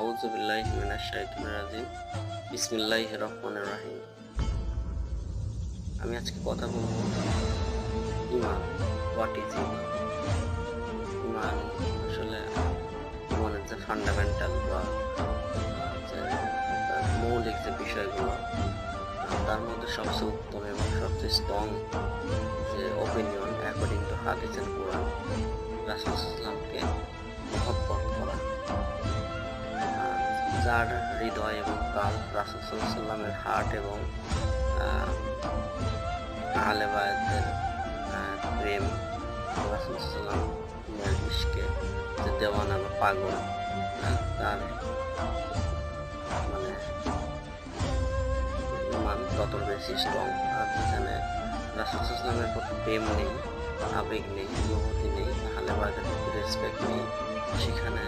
আউযুবিল্লাহি মিনাশ শাইতানির রাজিম। বিসমিল্লাহির রহমানির রহিম। আমি আজকে কথা বলবো ঈমান। হোয়াট ইজ ঈমান? ঈমান আসলে ঈমানের যে ফান্ডামেন্টাল বা যে মৌলিক যে বিষয়গুলো তার মধ্যে সবচেয়ে উত্তম এবং সবচেয়ে স্ট্রং যে অপিনিয়ন অ্যাকর্ডিং টু হাদিস এন্ড কোরআন, রাসূল সাল্লাল্লাহু আলাইহি ওয়াসাল্লামকে মহব্বত করা। যার হৃদয় এবং কাল রাসূল সাল্লাল্লাহু আলাইহি ওয়াসাল্লামের হার্ট এবং আহলে বায়াতের প্রেম, রাসূল সাল্লাল্লাহু আলাইহি ওয়াসাল্লামের ইশকে যে দেওয়ানা বা পাগল, তার মানে ঈমান তত বেশি স্ট্রং। আর যেখানে রাসূল সাল্লাল্লাহু আলাইহি ওয়াসাল্লামের প্রতি প্রেম নেই, আবেগ নেই, অনুভূতি নেই, আহলে বায়াতের প্রতি রেসপেক্ট নেই, সেখানে